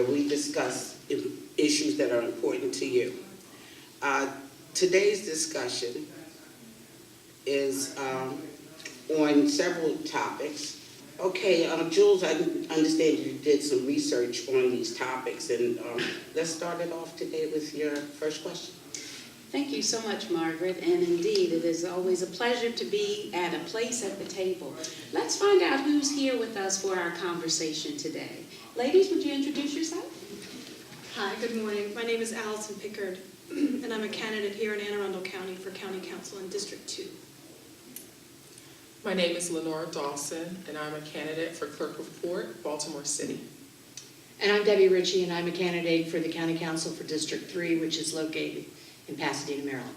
we discuss issues that are important to you. Today's discussion is on several topics. Okay, Jules, I understand you did some research on these topics, and let's start it off today with your first question. Thank you so much, Margaret, and indeed, it is always a pleasure to be at a place at the table. Let's find out who's here with us for our conversation today. Ladies, would you introduce yourself? Hi, good morning. My name is Allison Pickard, and I'm a candidate here in Anne Arundel County for County Council in District 2. My name is Lenora Dawson, and I'm a candidate for Clerk of Court, Baltimore City. And I'm Debbie Ritchie, and I'm a candidate for the County Council for District 3, which is located in Pasadena, Maryland.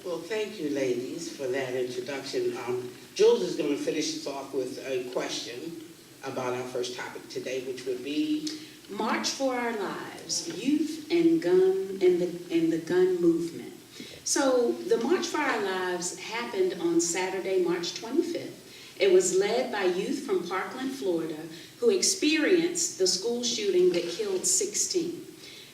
Well, thank you, ladies, for that introduction. Jules is going to finish us off with a question about our first topic today, which would be March for Our Lives, Youth and the Gun Movement. So the March for Our Lives happened on Saturday, March 25th. It was led by youth from Parkland, Florida, who experienced the school shooting that killed 16.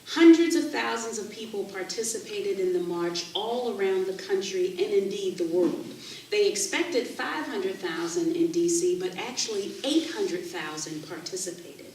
Hundreds of thousands of people participated in the march all around the country and indeed the world. They expected 500,000 in DC, but actually 800,000 participated.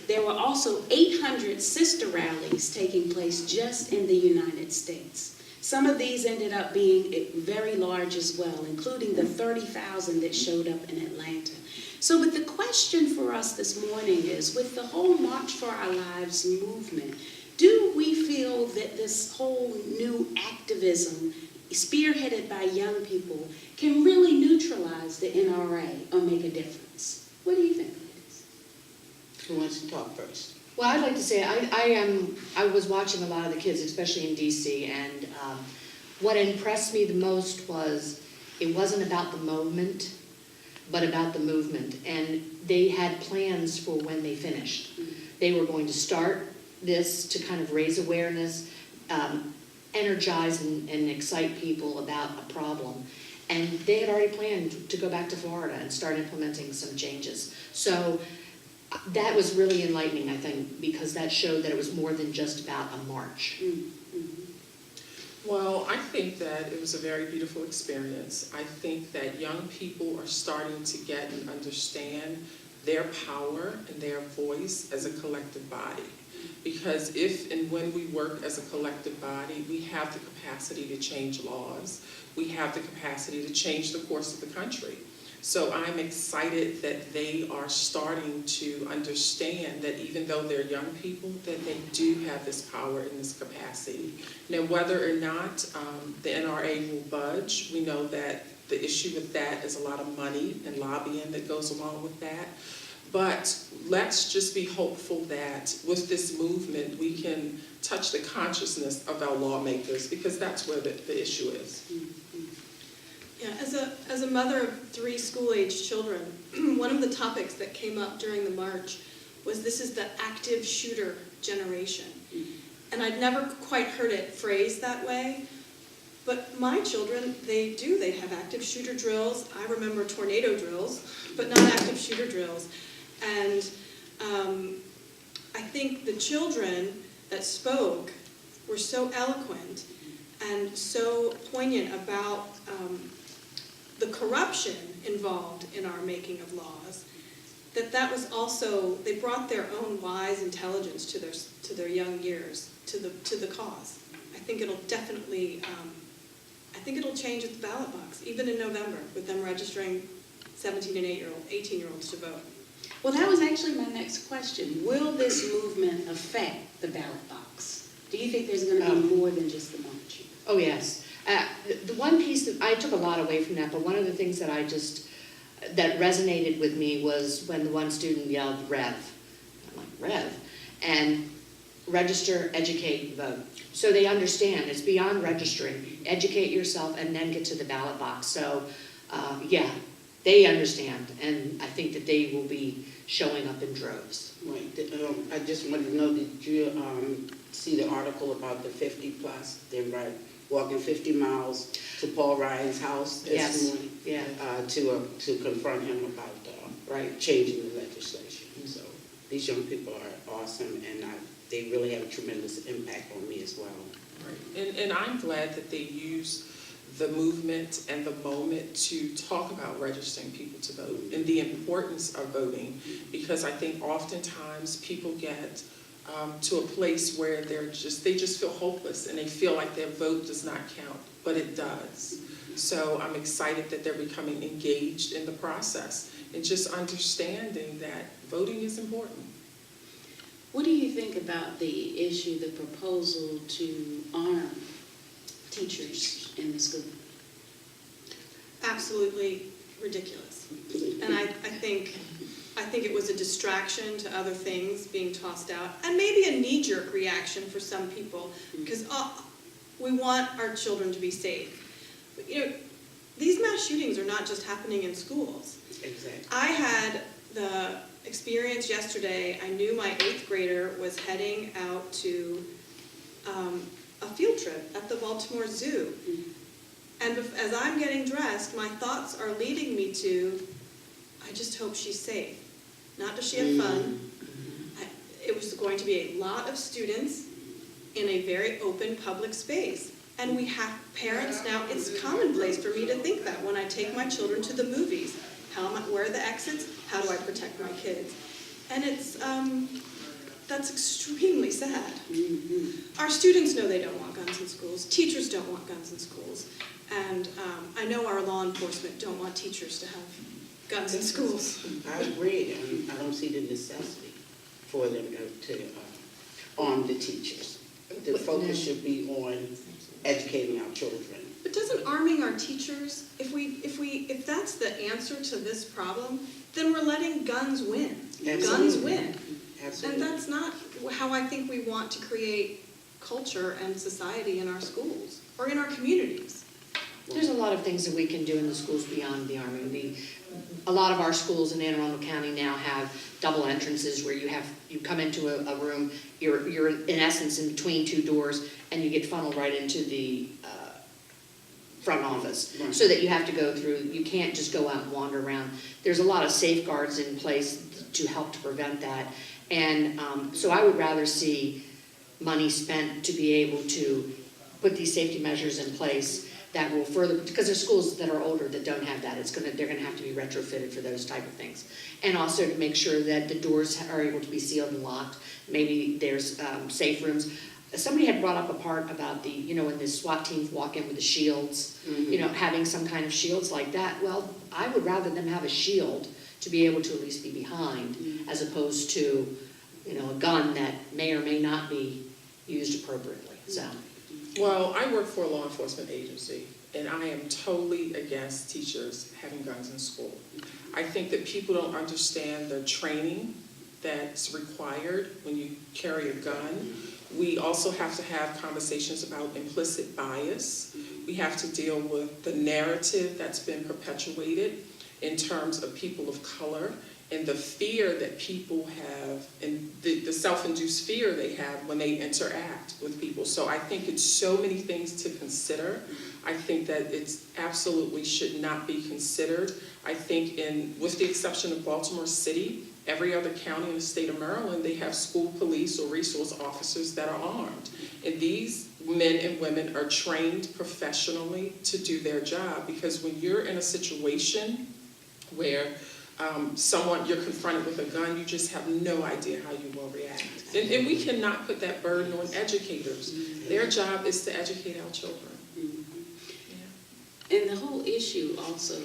There were also 800 sister rallies taking place just in the United States. Some of these ended up being very large as well, including the 30,000 that showed up in Atlanta. So but the question for us this morning is, with the whole March for Our Lives movement, do we feel that this whole new activism, spearheaded by young people, can really neutralize the NRA or make a difference? What do you think, ladies? who wants to talk first? Well, I'd like to say I was watching a lot of the kids, especially in DC, and what impressed me the most was it wasn't about the moment, but about the movement. And they had plans for when they finished. They were going to start this to kind of raise awareness, energize and excite people about a problem. And they had already planned to go back to Florida and start implementing some changes. So that was really enlightening, I think, because that showed that it was more than just about a march. Well, I think that it was a very beautiful experience. I think that young people are starting to get and understand their power and their voice as a collective body. Because if and when we work as a collective body, we have the capacity to change laws. We have the capacity to change the course of the country. So I'm excited that they are starting to understand that even though they're young people, that they do have this power and this capacity. Now, whether or not the NRA will budge, we know that the issue with that is a lot of money and lobbying that goes along with that. But let's just be hopeful that with this movement, we can touch the consciousness of our lawmakers, because that's where the issue is. Yeah, as a mother of 3 school-age children, one of the topics that came up during the march was this is the active shooter generation. And I'd never quite heard it phrased that way. But my children, they have active shooter drills. I remember tornado drills, but not active shooter drills. And I think the children that spoke were so eloquent and so poignant about the corruption involved in our making of laws, that was also, they brought their own wise intelligence to their young years, to the cause. I think it'll definitely, I think it'll change at the ballot box, even in November, with them registering 17 and 18-year-olds to vote. Well, that was actually my next question. Will this movement affect the ballot box? Do you think there's going to be more than just the march? Oh, yes. The one piece that I took a lot away from that, but one of the things that that resonated with me was when the one student yelled, "Rev." I'm like, "Rev?" And register, educate, vote. So they understand. It's beyond registering. Educate yourself and then get to the ballot box. So, yeah, they understand. And I think that they will be showing up in droves. Right. I just wanted to know, did you see the article about the 50 plus? They're walking 50 miles to Paul Ryan's house this morning. Yeah. To confront him about changing the legislation. So these young people are awesome, and they really have a tremendous impact on me as well. Right. And I'm glad that they use the movement and the moment to talk about registering people to vote and the importance of voting, because I think oftentimes people get to a place where they just feel hopeless and they feel like their vote does not count, but it does. So I'm excited that they're becoming engaged in the process and just understanding that voting is important. What do you think about the issue, the proposal to arm teachers in the school? Absolutely ridiculous. And I think it was a distraction to other things being tossed out, and maybe a knee-jerk reaction for some people, because we want our children to be safe. But, these mass shootings are not just happening in schools. Exactly. I had the experience yesterday. I knew my 8th grader was heading out to a field trip at the Baltimore Zoo. And as I'm getting dressed, my thoughts are leading me to, I just hope she's safe. Not does she have fun. It was going to be a lot of students in a very open public space. And we have parents now, it's commonplace for me to think that when I take my children to the movies. Where are the exits? How do I protect my kids? And that's extremely sad. Our students know they don't want guns in schools. Teachers don't want guns in schools. And I know our law enforcement don't want teachers to have guns in schools. I agree, and I don't see the necessity for them to arm the teachers. The focus should be on educating our children. But doesn't arming our teachers, if that's the answer to this problem, then we're letting guns win. Absolutely. Guns win. Absolutely. And that's not how I think we want to create culture and society in our schools or in our communities. There's a lot of things that we can do in the schools beyond the arming. A lot of our schools in Anne Arundel County now have double entrances where you come into a room, you're in essence in between two doors, and you get funneled right into the front office, Right. so that you have to go through, you can't just go out and wander around. There's a lot of safeguards in place to help to prevent that. And so I would rather see money spent to be able to put these safety measures in place that will further, because there's schools that are older that don't have that. They're gonna have to be retrofitted for those type of things. And also to make sure that the doors are able to be sealed and locked. Maybe there's safe rooms. Somebody had brought up a part about when the SWAT teams walk in with the shields, having some kind of shields like that. Well, I would rather them have a shield to be able to at least be behind, as opposed to, a gun that may or may not be used appropriately, so. Well, I work for a law enforcement agency, and I am totally against teachers having guns in school. I think that people don't understand the training that's required when you carry a gun. We also have to have conversations about implicit bias. We have to deal with the narrative that's been perpetuated in terms of people of color and the fear that people have and the self-induced fear they have when they interact with people. So I think it's so many things to consider. I think that it's absolutely should not be considered. I think with the exception of Baltimore City, every other county in the state of Maryland, they have school police or resource officers that are armed. And these men and women are trained professionally to do their job, because when you're in a situation where you're confronted with a gun, you just have no idea how you will react. And we cannot put that burden on educators. Their job is to educate our children. And the whole issue also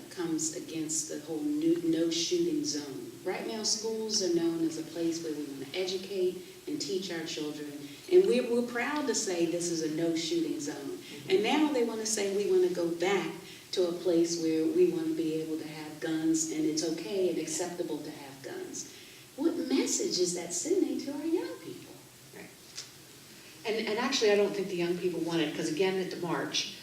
comes against the whole no shooting zone. Right now, schools are known as a place where we want to educate and teach our children. And we're proud to say this is a no shooting zone. And now they want to say we want to go back to a place where we want to be able to have guns and it's okay and acceptable to have guns. What message is that sending to our young people? Right. And actually, I don't think the young people want it, because again, at the march,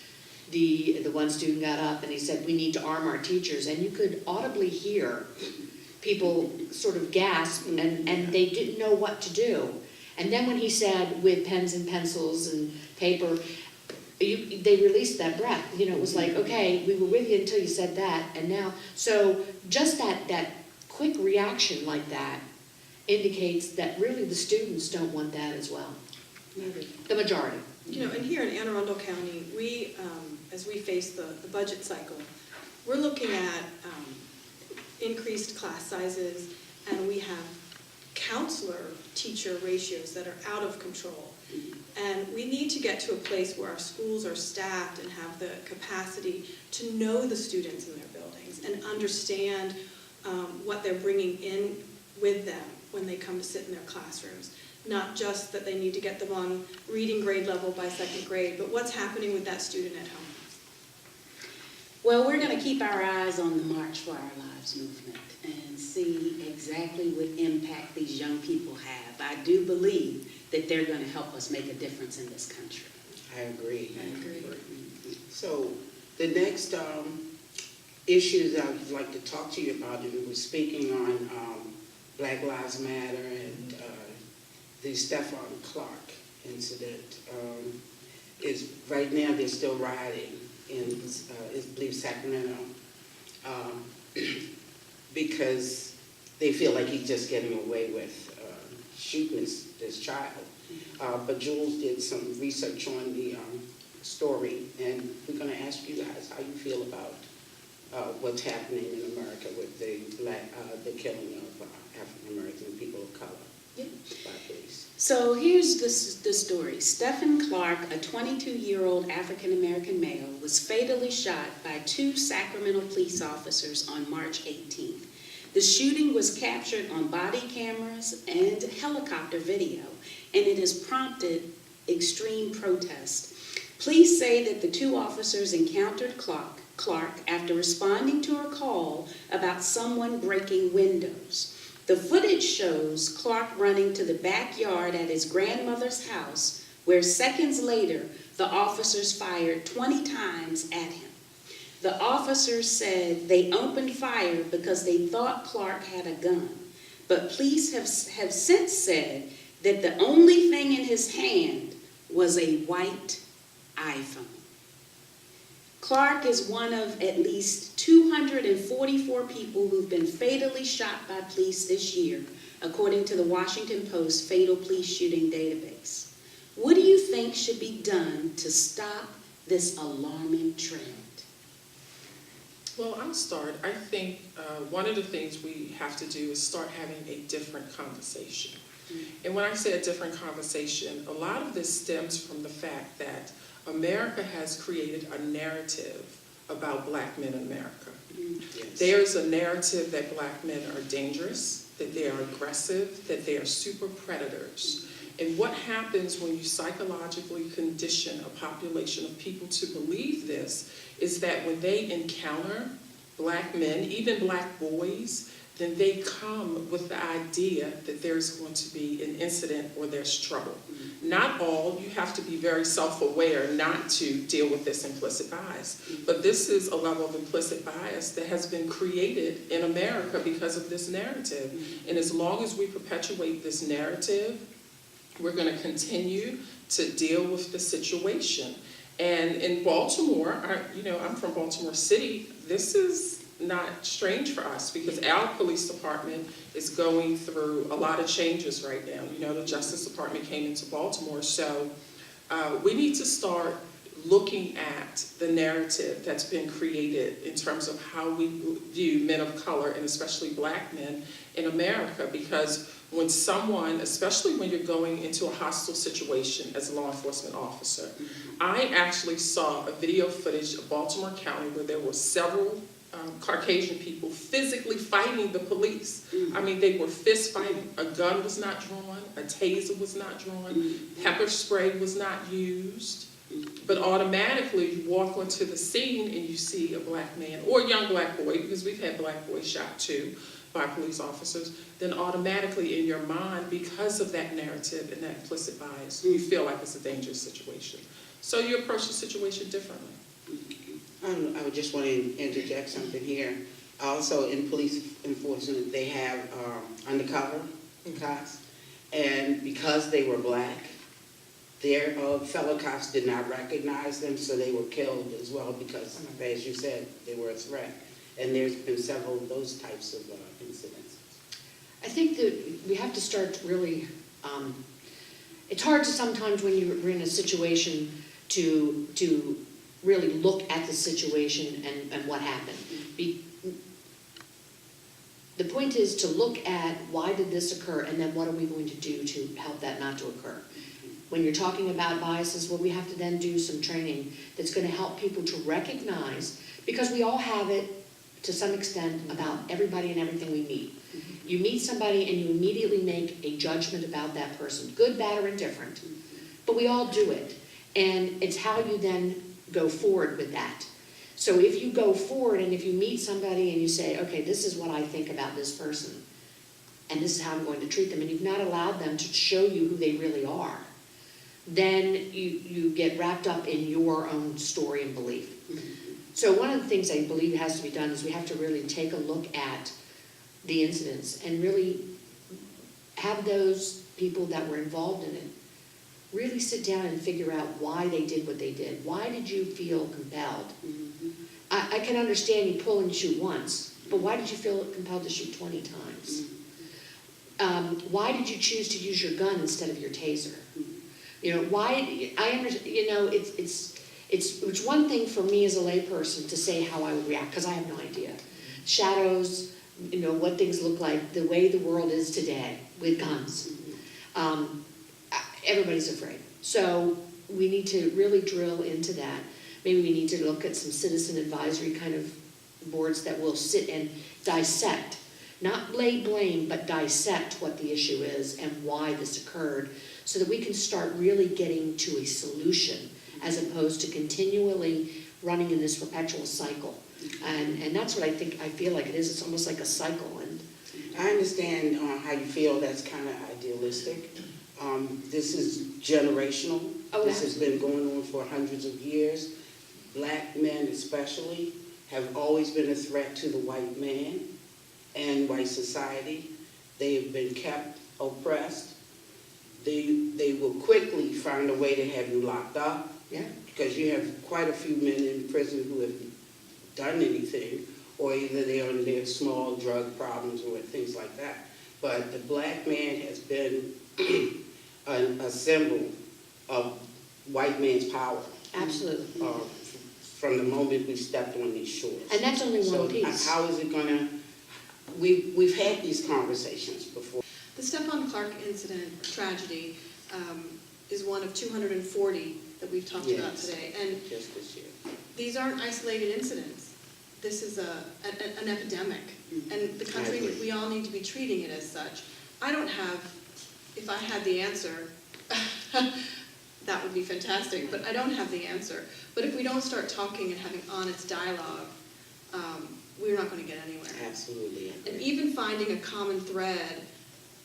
the one student got up and he said, we need to arm our teachers, and you could audibly hear people sort of gasp, and they didn't know what to do. And then when he said, with pens and pencils and paper, they released that breath. It was like, okay, we were with you until you said that, and now, so just that quick reaction like that, indicates that really the students don't want that as well. The majority. You know, and here in Anne Arundel County, we, as we face the budget cycle, we're looking at increased class sizes, and we have counselor-teacher ratios that are out of control. And we need to get to a place where our schools are staffed and have the capacity to know the students in their buildings and understand what they're bringing in with them when they come to sit in their classrooms. Not just that they need to get them on reading grade level by second grade, but what's happening with that student at home. Well, we're going to keep our eyes on the March for Our Lives movement and see exactly what impact these young people have. I do believe that they're going to help us make a difference in this country. I agree. I agree. So the next issue that I would like to talk to you about, and we're speaking on Black Lives Matter and the Stephon Clark incident, is right now they're still rioting in, I believe, Sacramento, because they feel like he's just getting away with shooting this child. But Jules did some research on the story, and we're going to ask you guys how you feel about what's happening in America with the killing of African American people of color Yeah. by police. So here's the story. Stephen Clark, a 22-year-old African-American male, was fatally shot by 2 Sacramento police officers on March 18th. The shooting was captured on body cameras and helicopter video, and it has prompted extreme protest. Police say that the 2 officers encountered Clark after responding to a call about someone breaking windows. The footage shows Clark running to the backyard at his grandmother's house, where seconds later, the officers fired 20 times at him. The officers said they opened fire because they thought Clark had a gun, but police have since said that the only thing in his hand was a white iPhone. Clark is one of at least 244 people who've been fatally shot by police this year, according to the Washington Post Fatal Police Shooting Database. What do you think should be done to stop this alarming trend? Well, I'll start. I think one of the things we have to do is start having a different conversation. And when I say a different conversation, a lot of this stems from the fact that America has created a narrative about black men in America. Yes. There's a narrative that black men are dangerous, that they are aggressive, that they are super predators. And what happens when you psychologically condition a population of people to believe this is that when they encounter black men, even black boys, then they come with the idea that there's going to be an incident or there's trouble. Not all, you have to be very self-aware not to deal with this implicit bias. But this is a level of implicit bias that has been created in America because of this narrative. And as long as we perpetuate this narrative, we're going to continue to deal with the situation. And in Baltimore, I'm from Baltimore City, this is not strange for us because our police department is going through a lot of changes right now. You know, the Justice Department came into Baltimore, so we need to start looking at the narrative that's been created in terms of how we view men of color and especially black men in America, because when someone, especially when you're going into a hostile situation as a law enforcement officer, I actually saw a video footage of Baltimore County where there were several Caucasian people physically fighting the police. I mean, they were fist fighting. A gun was not drawn, a taser was not drawn, pepper spray was not used. But automatically you walk onto the scene and you see a black man or a young black boy, because we've had black boys shot too by police officers, then automatically in your mind, because of that narrative and that implicit bias, you feel like it's a dangerous situation. So you approach the situation differently. I would just want to interject something here. Also, in police enforcement, they have undercover cops, and because they were black, their fellow cops did not recognize them, so they were killed as well because, as you said, they were a threat. And there's been several of those types of incidents. I think that we have to start really, it's hard to sometimes when you're in a situation to really look at the situation and what happened. The point is to look at why did this occur, and then what are we going to do to help that not to occur. When you're talking about biases, well, we have to then do some training that's going to help people to recognize, because we all have it to some extent about everybody and everything we meet. You meet somebody and you immediately make a judgment about that person, good, bad, or indifferent. But we all do it. And it's how you then go forward with that. So if you go forward and if you meet somebody and you say, okay, this is what I think about this person, and this is how I'm going to treat them, and you've not allowed them to show you who they really are, then you get wrapped up in your own story and belief. So one of the things I believe has to be done is we have to really take a look at the incidents and really have those people that were involved in it really sit down and figure out why they did what they did. Why did you feel compelled? I can understand you pull and shoot once, but why did you feel compelled to shoot 20 times? Why did you choose to use your gun instead of your taser? You know, why, I understand, you know, it's one thing for me as a layperson to say how I would react, because I have no idea. Shadows, you know, what things look like, the way the world is today with guns. Everybody's afraid. So we need to really drill into that. Maybe we need to look at some citizen advisory kind of boards that will sit and dissect, not lay blame, but dissect what the issue is and why this occurred, so that we can start really getting to a solution as opposed to continually running in this perpetual cycle. And that's what I feel like it is. It's almost like a cycle. And I understand how you feel. That's kind of idealistic. This is generational. Oh, this has been going on for hundreds of years. Black men especially have always been a threat to the white man and white society. They have been kept oppressed. They will quickly find a way to have you locked up. yeah, Because you have quite a few men in prison who have done anything, or either they're on their small drug problems or things like that. But the black man has been a symbol of white man's power absolutely. from the moment we stepped on these shores. And that's only one So piece. how is it gonna, we've had these conversations before. The Stephon Clark incident, tragedy, is one of 240 that we've talked about Yes. today. And Just this year. these aren't isolated incidents. This is an epidemic. And the country, I agree. we all need to be treating it as such. I don't have, if I had the answer, that would be fantastic, but I don't have the answer. But if we don't start talking and having honest dialogue, we're not going to get anywhere. Absolutely. And even finding a common thread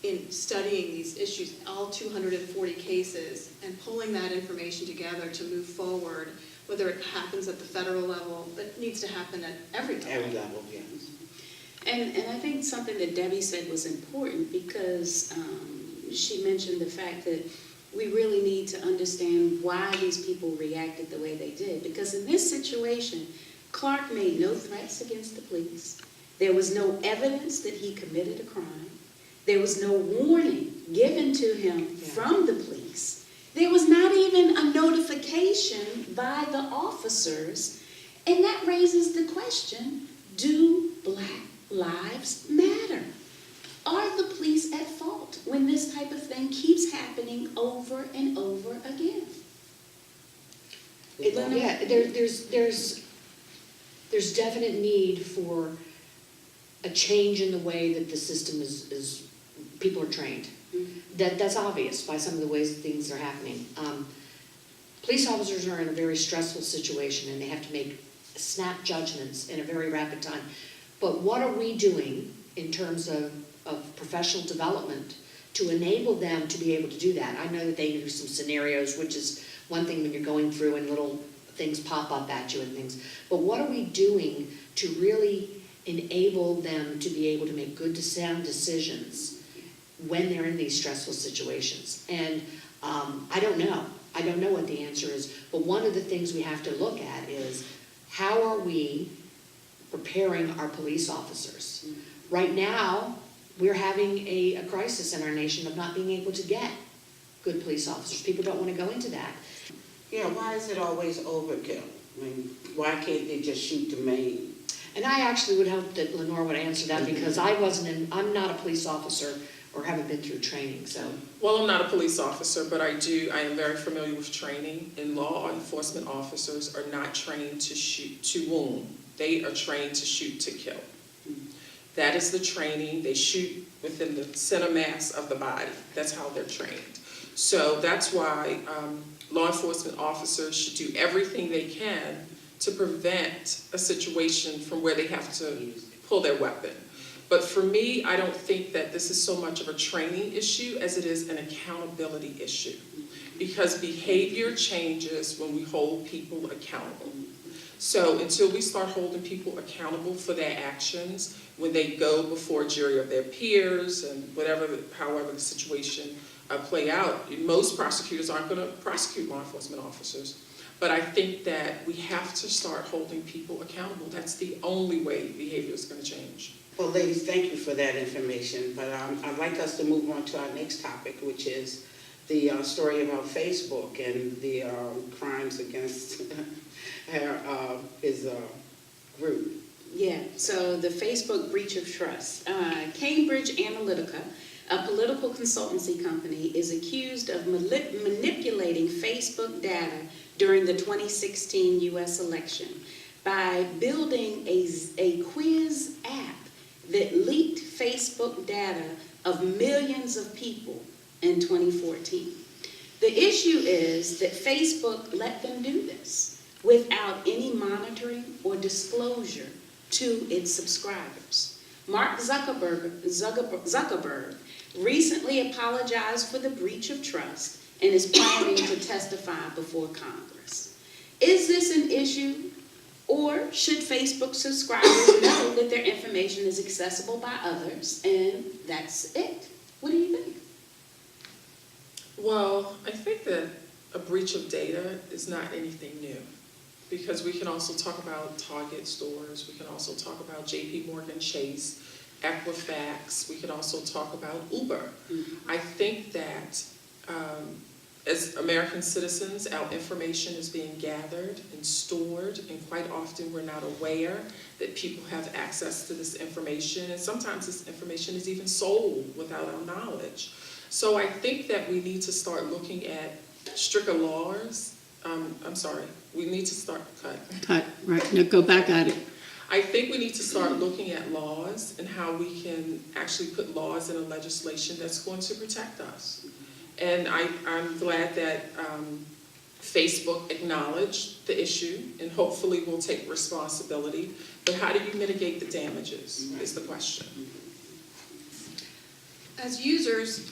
in studying these issues, all 240 cases, and pulling that information together to move forward, whether it happens at the federal level, it needs to happen at every level. Every level, yes. And I think something that Debbie said was important, because she mentioned the fact that we really need to understand why these people reacted the way they did. Because in this situation, Clark made no threats against the police. There was no evidence that he committed a crime. There was no warning given to him from the police. There was not even a notification by the officers. And that raises the question, do Black lives matter? Are the police at fault when this type of thing keeps happening over and over again? Yeah, there's definite need for a change in the way that the system is people are trained. That's obvious by some of the ways that things are happening. Police officers are in a very stressful situation and they have to make snap judgments in a very rapid time. But what are we doing in terms of professional development to enable them to be able to do that? I know that they do some scenarios, which is one thing when you're going through and little things pop up at you and things. But what are we doing to really enable them to be able to make good, sound decisions when they're in these stressful situations? And I don't know. I don't know what the answer is. But one of the things we have to look at is how are we preparing our police officers? Right now, we're having a crisis in our nation of not being able to get good police officers. People don't want to go into that. Yeah, why is it always overkill? I mean, why can't they just shoot the main? And I actually would hope that Lenore would answer that, because I'm not a police officer or haven't been through training, so. Well, I'm not a police officer, but I am very familiar with training, and law enforcement officers are not trained to shoot to wound. They are trained to shoot to kill. That is the training. They shoot within the center mass of the body. That's how they're trained. So that's why law enforcement officers should do everything they can to prevent a situation from where they have to pull their weapon. But for me, I don't think that this is so much of a training issue as it is an accountability issue. Because behavior changes when we hold people accountable. So until we start holding people accountable for their actions, when they go before a jury of their peers and however the situation play out, most prosecutors aren't going to prosecute law enforcement officers. But I think that we have to start holding people accountable. That's the only way behavior is going to change. Well, ladies, thank you for that information, but I'd like us to move on to our next topic, which is the story about Facebook and the crimes against his group. Yeah, so the Facebook breach of trust. Cambridge Analytica, a political consultancy company, is accused of manipulating Facebook data during the 2016 U.S. election by building a quiz app that leaked Facebook data of millions of people in 2014. The issue is that Facebook let them do this without any monitoring or disclosure to its subscribers. Mark Zuckerberg recently apologized for the breach of trust and is planning to testify before Congress. Is this an issue, or should Facebook subscribers know that their information is accessible by others and that's it? What do you think? Well, I think that a breach of data is not anything new, because we can also talk about Target stores, we can also talk about JP Morgan Chase, Equifax, we can also talk about Uber. I think that as American citizens, our information is being gathered and stored, and quite often we're not aware that people have access to this information, and sometimes this information is even sold without our knowledge. So I think that we need to start looking at stricter laws. We need to start, Cut, right, now go back at it. I think we need to start looking at laws and how we can actually put laws in a legislation that's going to protect us. And I'm glad that Facebook acknowledged the issue and hopefully will take responsibility. But how do you mitigate the damages is the question. As users,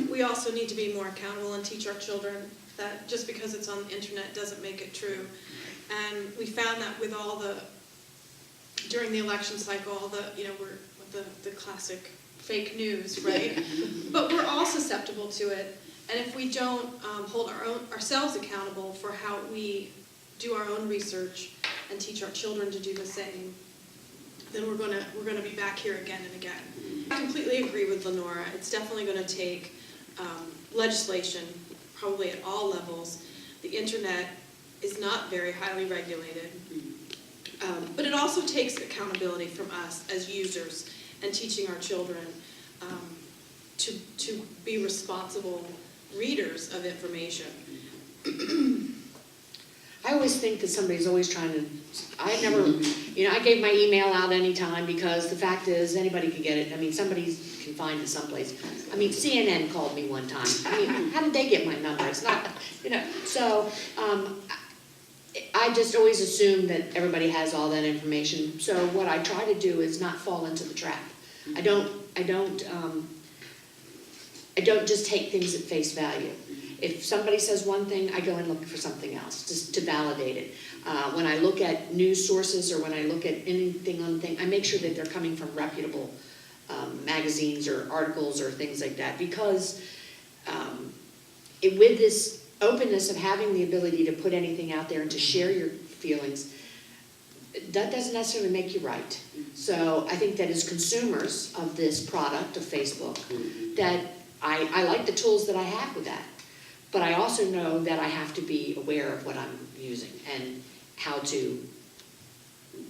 we also need to be more accountable and teach our children that just because it's on the internet doesn't make it true. And we found that with during the election cycle, we're with the classic fake news, right? But we're all susceptible to it. And if we don't hold ourselves accountable for how we do our own research and teach our children to do the same, then we're gonna be back here again and again. I completely agree with Lenora. It's definitely going to take legislation, probably at all levels. The internet is not very highly regulated, but it also takes accountability from us as users and teaching our children to be responsible readers of information. I always think that somebody's always trying to, I gave my email out anytime, because the fact is, anybody can get it. I mean, somebody can find it someplace. I mean, CNN called me one time. I mean, how did they get my number? It's not, so I just always assume that everybody has all that information. So what I try to do is not fall into the trap. I don't just take things at face value. If somebody says one thing, I go and look for something else, just to validate it. When I look at news sources or when I look at anything on thing, I make sure that they're coming from reputable magazines or articles or things like that, because with this openness of having the ability to put anything out there and to share your feelings, that doesn't necessarily make you right. So I think that as consumers of this product of Facebook, that I like the tools that I have with that. But I also know that I have to be aware of what I'm using and how to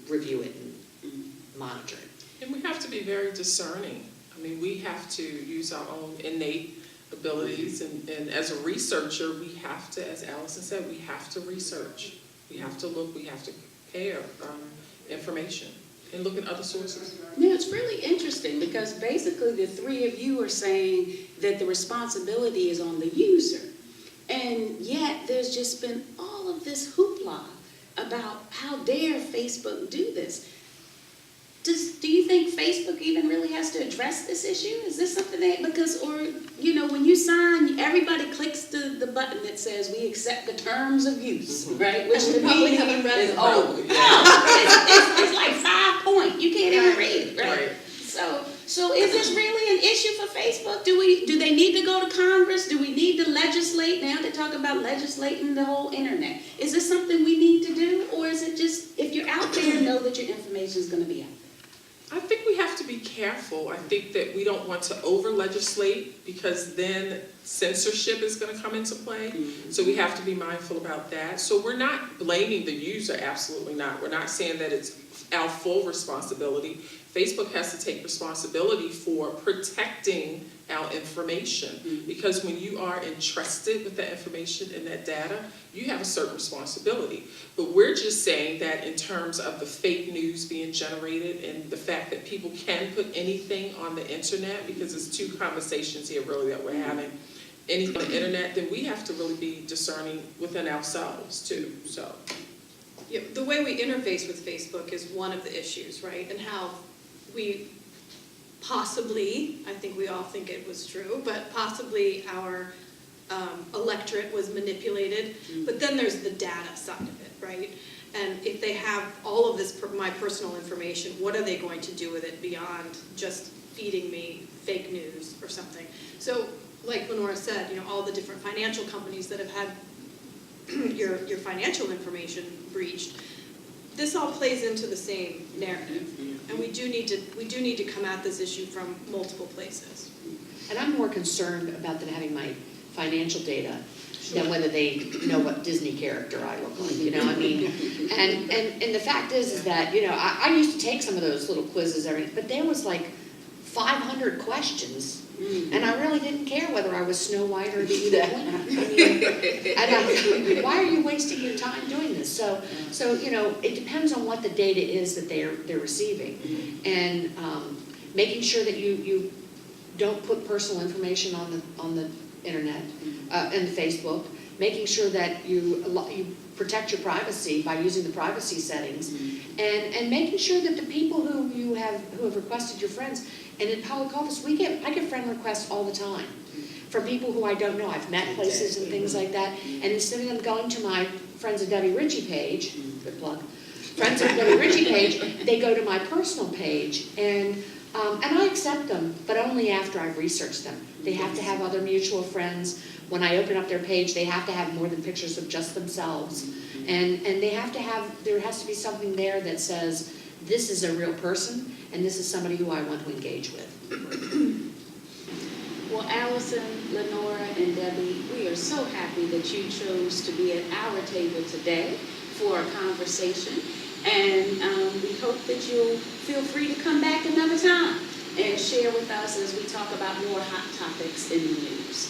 review it and monitor it. And we have to be very discerning. I mean, we have to use our own innate abilities, and as a researcher, we have to, as Allison said, we have to research. We have to look, we have to compare information and look at other sources. Now, it's really interesting because basically the three of you are saying that the responsibility is on the user. And yet there's just been all of this hoopla about how dare Facebook do this. Do you think Facebook even really has to address this issue? Is this something that, because, or, you know, when you sign, everybody clicks the button that says we accept the terms of use, right? Which And we to probably me haven't read is them. old. It's like 5 point. You can't even read it, right? Right. So is this really an issue for Facebook? Do they need to go to Congress? Do we need to legislate? Now they're talking about legislating the whole internet. Is this something we need to do? Or is it just, if you're out there, know that your information is going to be out there? I think we have to be careful. I think that we don't want to over-legislate because then censorship is going to come into play. So we have to be mindful about that. So we're not blaming the user, absolutely not. We're not saying that it's our full responsibility. Facebook has to take responsibility for protecting our information because when you are entrusted with that information and that data, you have a certain responsibility. But we're just saying that in terms of the fake news being generated and the fact that people can put anything on the internet, because it's two conversations here really that we're having, anything on the internet, then we have to really be discerning within ourselves too, so. Yeah, the way we interface with Facebook is one of the issues, right? And how we possibly, I think we all think it was true, but possibly our electorate was manipulated. But then there's the data side of it, right? And if they have all of this, my personal information, what are they going to do with it beyond just feeding me fake news or something? So, like Lenora said, you know, all the different financial companies that have had your financial information breached, this all plays into the same narrative. And we do need to come at this issue from multiple places. And I'm more concerned about them having my financial data than whether they know what Disney character I look like, you know, I mean, and the fact is that, you know, I used to take some of those little quizzes but there was like 500 questions, and I really didn't care whether I was Snow White or the Evil Queen. I mean, why are you wasting your time doing this? So you know, it depends on what the data is that they're receiving, and making sure that you don't put personal information on the internet and Facebook, making sure that you protect your privacy by using the privacy settings, and making sure that the people who have requested your friends, and in public office I get friend requests all the time from people who I don't know. I've met places and things like that, and instead of them going to my Friends of Debbie Ritchie page, good plug, Friends of Debbie Ritchie page, they go to my personal page, and I accept them, but only after I've researched them. They have to have other mutual friends. When I open up their page, they have to have more than pictures of just themselves. And there has to be something there that says, this is a real person, and this is somebody who I want to engage with. Well, Allison, Lenora, and Debbie, we are so happy that you chose to be at our table today for a conversation. And we hope that you'll feel free to come back another time and share with us as we talk about more hot topics in the news.